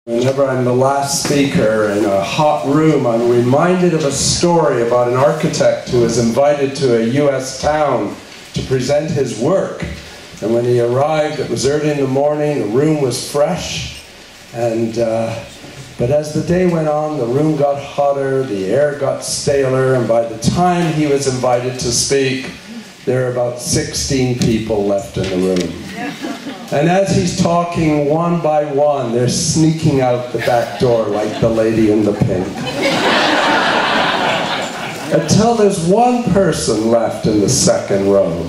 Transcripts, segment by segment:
Whenever I'm the last speaker in a hot room, I'm reminded of a story about an architect who was invited to a US town to present his work. And when he arrived, it was early in the morning, the room was fresh, but as the day went on, the room got hotter, the air got staler, and by the time he was invited to speak, there were about 16 people left in the room. And as he's talking, one by one, they're sneaking out the back door like the lady in the pink. Until there's one person left in the second row.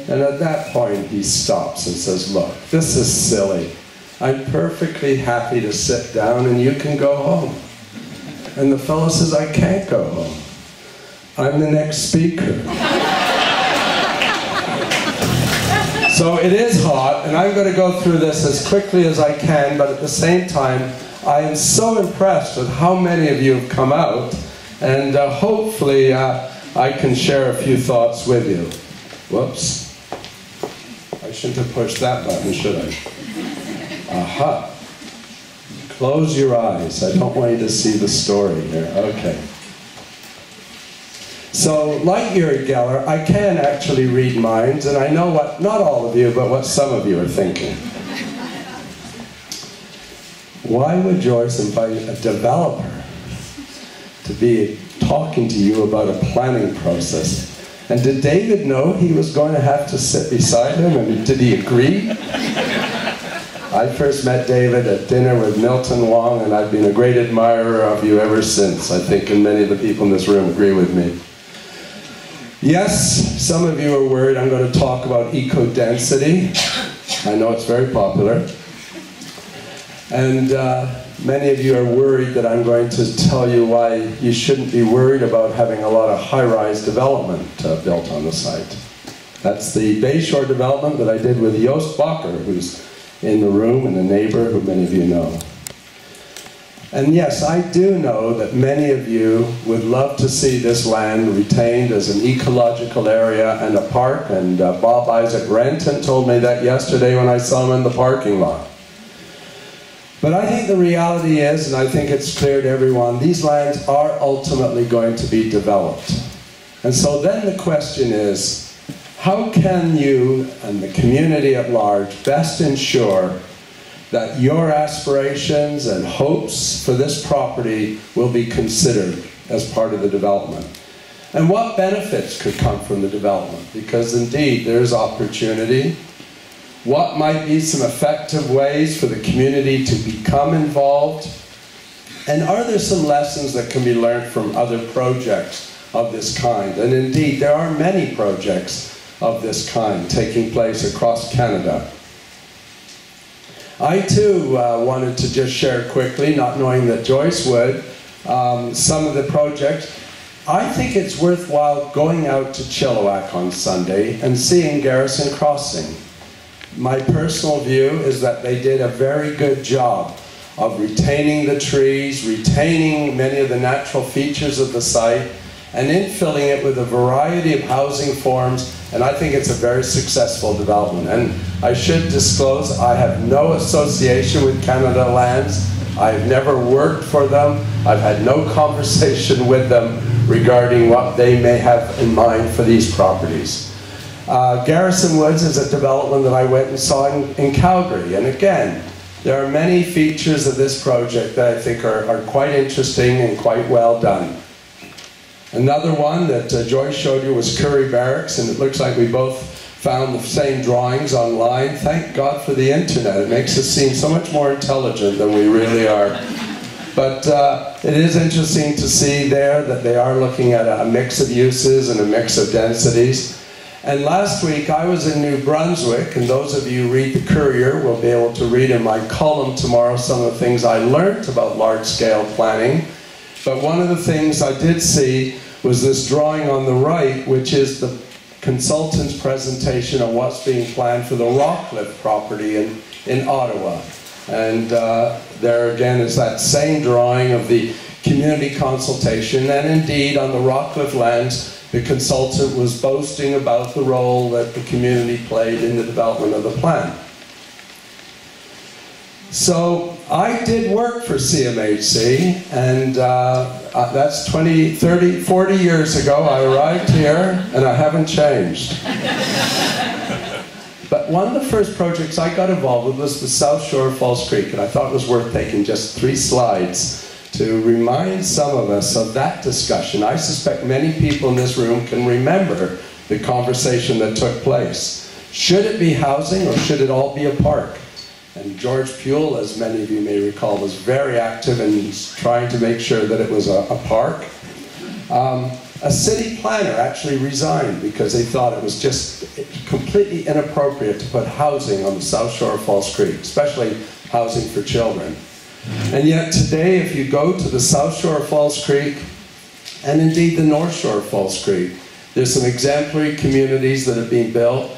And at that point, he stops and says, "Look, this is silly. I'm perfectly happy to sit down and you can go home." And the fellow says, "I can't go home. I'm the next speaker." So it is hot, and I'm going to go through this as quickly as I can, but at the same time, I am so impressed with how many of you have come out, and hopefully I can share a few thoughts with you. Whoops. I shouldn't have pushed that button, should I? Aha. Close your eyes. I don't want you to see the story here. Okay. So, like Uri Geller, I can actually read minds, and I know what, not all of you, but what some of you are thinking. Why would Joyce invite a developer to be talking to you about a planning process? And did David know he was going to have to sit beside him, and did he agree? I first met David at dinner with Milton Wong, and I've been a great admirer of you ever since. I think and many of the people in this room agree with me. Yes, some of you are worried I'm going to talk about eco-density. I know it's very popular. And many of you are worried that I'm going to tell you why you shouldn't be worried about having a lot of high-rise development built on the site. That's the Bayshore development that I did with Joost Bakker, who's in the room, and a neighbor who many of you know. And yes, I do know that many of you would love to see this land retained as an ecological area and a park, and Bob Isaac Renton told me that yesterday when I saw him in the parking lot. But I think the reality is, and I think it's clear to everyone, these lands are ultimately going to be developed. And so then the question is, how can you and the community at large best ensure that your aspirations and hopes for this property will be considered as part of the development? And what benefits could come from the development? Because indeed, there's opportunity. What might be some effective ways for the community to become involved? And are there some lessons that can be learned from other projects of this kind? And indeed, there are many projects of this kind taking place across Canada. I too wanted to just share quickly, not knowing that Joyce would, some of the projects. I think it's worthwhile going out to Chilliwack on Sunday and seeing Garrison Crossing. My personal view is that they did a very good job of retaining the trees, retaining many of the natural features of the site, and infilling it with a variety of housing forms, and I think it's a very successful development. And I should disclose, I have no association with Canada Lands. I've never worked for them. I've had no conversation with them regarding what they may have in mind for these properties. Garrison Woods is a development that I went and saw in Calgary, and again, there are many features of this project that I think are quite interesting and quite well done. Another one that Joyce showed you was Curry Barracks, and it looks like we both found the same drawings online. Thank God for the internet. It makes us seem so much more intelligent than we really are. But it is interesting to see there that they are looking at a mix of uses and a mix of densities. And last week I was in New Brunswick, and those of you who read the Courier will be able to read in my column tomorrow some of the things I learned about large-scale planning. But one of the things I did see was this drawing on the right, which is the consultant's presentation of what's being planned for the Rockcliffe property in Ottawa. And there again is that same drawing of the community consultation, and indeed on the Rockcliffe lands, the consultant was boasting about the role that the community played in the development of the plan. So I did work for CMHC, and that's 20, 30, 40 years ago. I arrived here, and I haven't changed. But one of the first projects I got involved with was the South Shore of Falls Creek, and I thought it was worth taking just 3 slides to remind some of us of that discussion. I suspect many people in this room can remember the conversation that took place. Should it be housing, or should it all be a park? And George Puel, as many of you may recall, was very active in trying to make sure that it was a park. A city planner actually resigned because they thought it was just completely inappropriate to put housing on the South Shore of Falls Creek, especially housing for children. And yet today, if you go to the South Shore of Falls Creek, and indeed the North Shore of Falls Creek, there's some exemplary communities that have been built.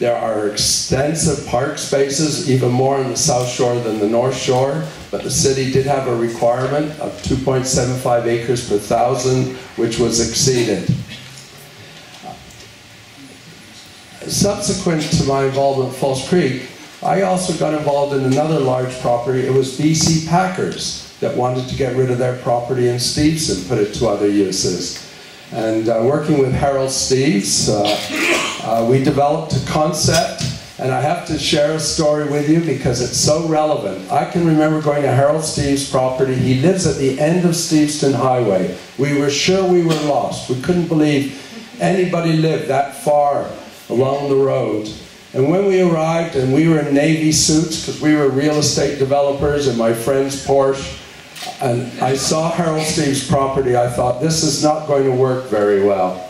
There are extensive park spaces, even more on the South Shore than the North Shore, but the city did have a requirement of 2.75 acres per thousand, which was exceeded. Subsequent to my involvement in Falls Creek, I also got involved in another large property. It was BC Packers that wanted to get rid of their property in Steveston, put it to other uses. And working with Harold Steves, we developed a concept, and I have to share a story with you because it's so relevant. I can remember going to Harold Steves' property. He lives at the end of Steveston Highway. We were sure we were lost. We couldn't believe anybody lived that far along the road. And when we arrived, and we were in Navy suits because we were real estate developers in my friend's Porsche, and I saw Harold Steves' property, I thought, this is not going to work very well.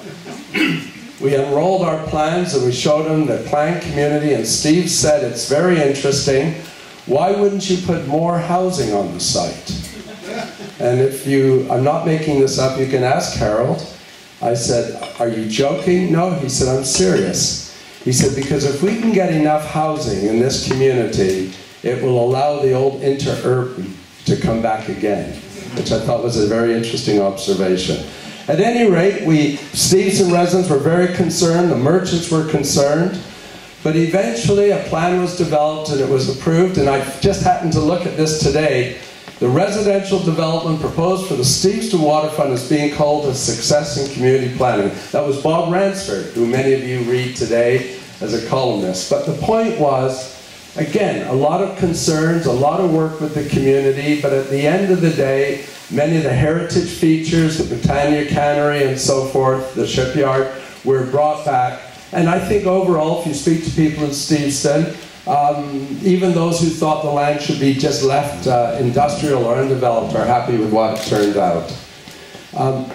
We unrolled our plans and we showed him the planned community, and Steve said, it's very interesting. Why wouldn't you put more housing on the site? And if you, I'm not making this up, you can ask Harold. I said, are you joking? No, he said, I'm serious. He said, because if we can get enough housing in this community, it will allow the old interurban to come back again, which I thought was a very interesting observation. At any rate, Steveston residents were very concerned, the merchants were concerned, but eventually a plan was developed and it was approved, and I just happened to look at this today. The residential development proposed for the Steveston waterfront is being called a success in community planning. That was Bob Ransford, who many of you read today as a columnist. But the point was, again, a lot of concerns, a lot of work with the community, but at the end of the day, many of the heritage features, the Britannia Cannery and so forth, the shipyard, were brought back. And I think overall, if you speak to people in Steveston, even those who thought the land should be just left industrial or undeveloped are happy with what it turned out.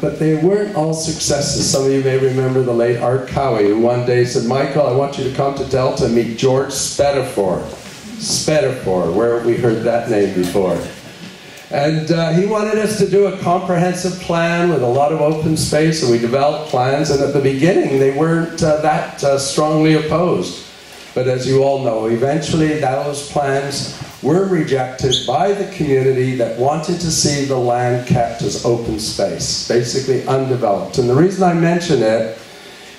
But they weren't all successes. Some of you may remember the late Art Cowie, who one day said, Michael, I want you to come to Delta and meet George Spetafor. Spetafor, where have we heard that name before? And he wanted us to do a comprehensive plan with a lot of open space, and we developed plans, and at the beginning they weren't that strongly opposed. But as you all know, eventually those plans were rejected by the community that wanted to see the land kept as open space, basically undeveloped. And the reason I mention it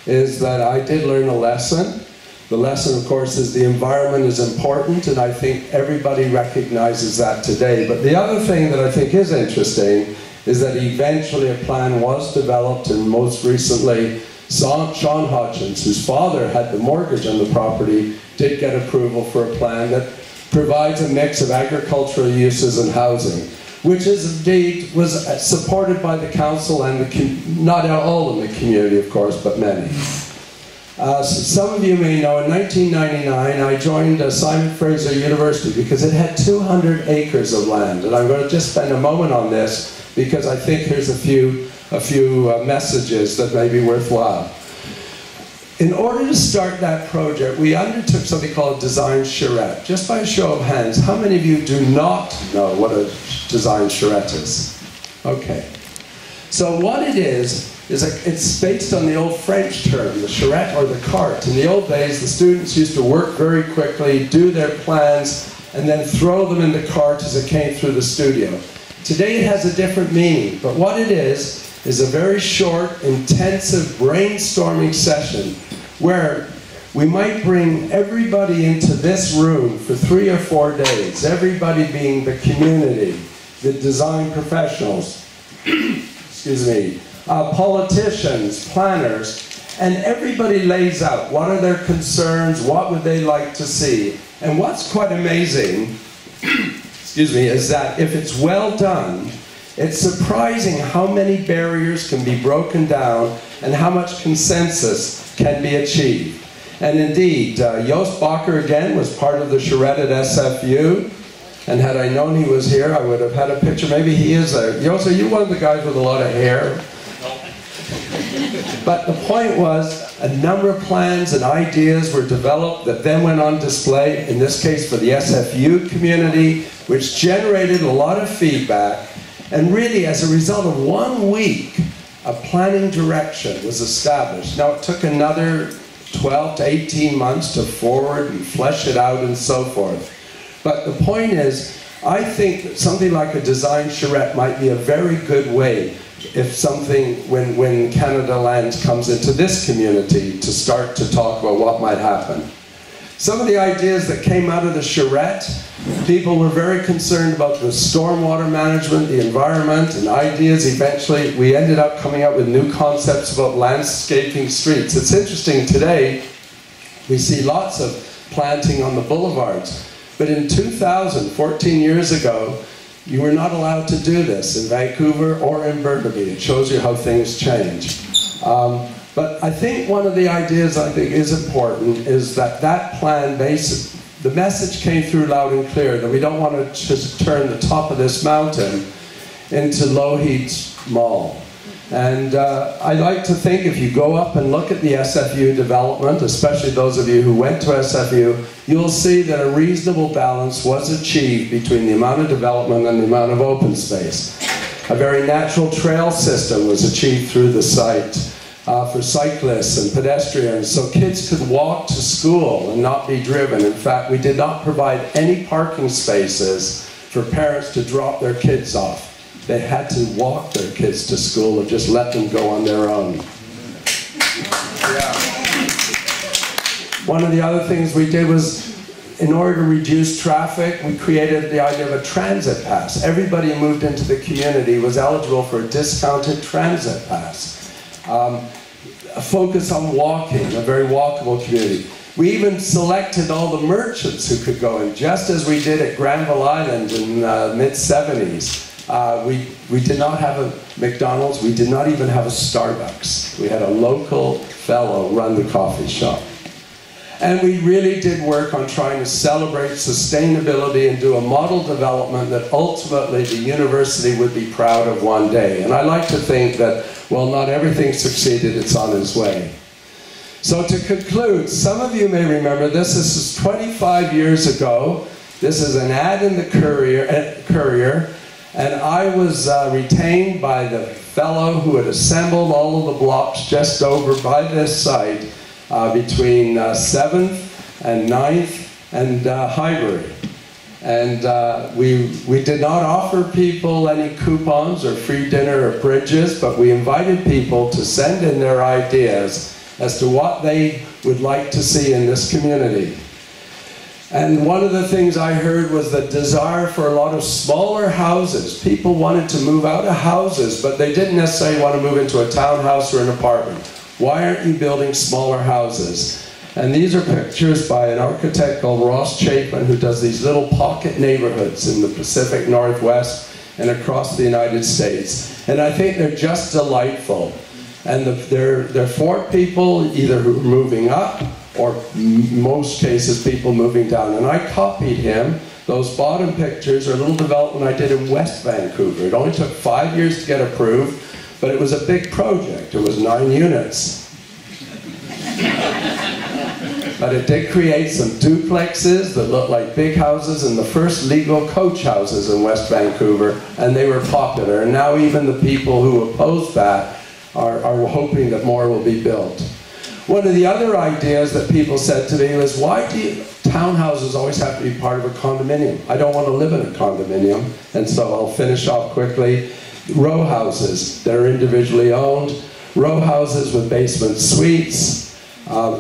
is that I did learn a lesson. The lesson, of course, is the environment is important, and I think everybody recognizes that today. But the other thing that I think is interesting is that eventually a plan was developed, and most recently Sean Hodgins, whose father had the mortgage on the property, did get approval for a plan that provides a mix of agricultural uses and housing, which is indeed was supported by the council and not all in the community, of course, but many. Some of you may know, in 1999, I joined Simon Fraser University because it had 200 acres of land, and I'm going to just spend a moment on this because I think here's a few messages that may be worthwhile. In order to start that project, we undertook something called a design charrette. Just by a show of hands, how many of you do not know what a design charrette is? Okay. So what it is it's based on the old French term, the charrette or the cart. In the old days, the students used to work very quickly, do their plans, and then throw them in the cart as it came through the studio. Today it has a different meaning, but what it is a very short, intensive brainstorming session where we might bring everybody into this room for 3 or 4 days, everybody being the community, the design professionals, excuse me, politicians, planners, and everybody lays out what are their concerns, what would they like to see. And what's quite amazing, excuse me, is that if it's well done, it's surprising how many barriers can be broken down and how much consensus can be achieved. And indeed, Joost Bakker again was part of the charrette at SFU, and had I known he was here, I would have had a picture. Maybe he is there. Joost, are you one of the guys with a lot of hair? But the point was, a number of plans and ideas were developed that then went on display, in this case for the SFU community, which generated a lot of feedback. And really, as a result of 1 week, a planning direction was established. Now, it took another 12 to 18 months to forward and flesh it out and so forth. But the point is, I think that something like a design charrette might be a very good way if something, when Canada Lands comes into this community, to start to talk about what might happen. Some of the ideas that came out of the charrette, people were very concerned about the stormwater management, the environment, and ideas. Eventually, we ended up coming up with new concepts about landscaping streets. It's interesting today, we see lots of planting on the boulevards. But in 2000, 14 years ago, you were not allowed to do this in Vancouver or in Burnaby. It shows you how things change. But I think one of the ideas I think is important is that that plan, the message came through loud and clear that we don't want to just turn the top of this mountain into Lougheed's Mall. And I like to think if you go up and look at the SFU development, especially those of you who went to SFU, you'll see that a reasonable balance was achieved between the amount of development and the amount of open space. A very natural trail system was achieved through the site for cyclists and pedestrians, so kids could walk to school and not be driven. In fact, we did not provide any parking spaces for parents to drop their kids off. They had to walk their kids to school or just let them go on their own. Yeah. One of the other things we did was, in order to reduce traffic, we created the idea of a transit pass. Everybody who moved into the community was eligible for a discounted transit pass. A focus on walking, a very walkable community. We even selected all the merchants who could go in, just as we did at Granville Island in the mid-70s. We did not have a McDonald's, we did not even have a Starbucks. We had a local fellow run the coffee shop. And we really did work on trying to celebrate sustainability and do a model development that ultimately the university would be proud of one day. And I like to think that, well, not everything succeeded, it's on its way. So to conclude, some of you may remember this. This is 25 years ago. This is an ad in the Courier. And I was retained by the fellow who had assembled all of the blocks just over by this site between 7th and 9th and Highbury. And we did not offer people any coupons or free dinner or bridges, but we invited people to send in their ideas as to what they would like to see in this community. And one of the things I heard was the desire for a lot of smaller houses. People wanted to move out of houses, but they didn't necessarily want to move into a townhouse or an apartment. Why aren't you building smaller houses? And these are pictures by an architect called Ross Chapin, who does these little pocket neighborhoods in the Pacific Northwest and across the United States. And I think they're just delightful. And they're for people either who are moving up, or most cases people moving down. And I copied him. Those bottom pictures are a little development I did in West Vancouver. It only took 5 years to get approved, but it was a big project. It was 9 units. But it did create some duplexes that looked like big houses and the first legal coach houses in West Vancouver, and they were popular. And now even the people who opposed that are hoping that more will be built. One of the other ideas that people said to me was, why do townhouses always have to be part of a condominium? I don't want to live in a condominium. And so I'll finish off quickly. Row houses that are individually owned, row houses with basement suites,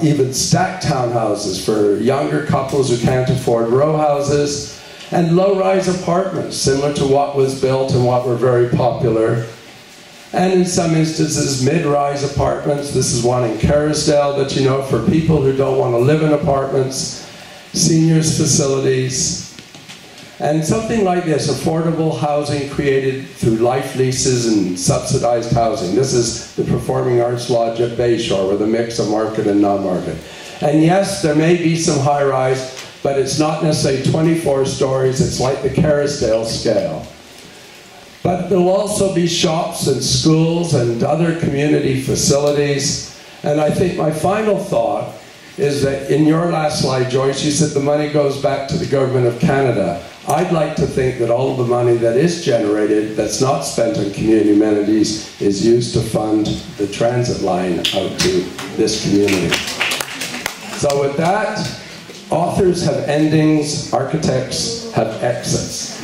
even stacked townhouses for younger couples who can't afford row houses, and low-rise apartments, similar to what was built and what were very popular. And in some instances, mid-rise apartments. This is one in Kerrisdale that you know, for people who don't want to live in apartments, seniors facilities. And something like this, affordable housing created through life leases and subsidized housing. This is the Performing Arts Lodge at Bayshore, with a mix of market and non-market. And yes, there may be some high-rise, but it's not necessarily 24 stories, it's like the Kerrisdale scale. But there will also be shops and schools and other community facilities. And I think my final thought is that in your last slide, Joyce, you said the money goes back to the Government of Canada. I'd like to think that all of the money that is generated, that's not spent on community amenities, is used to fund the transit line out to this community. So with that, authors have endings, architects have exits.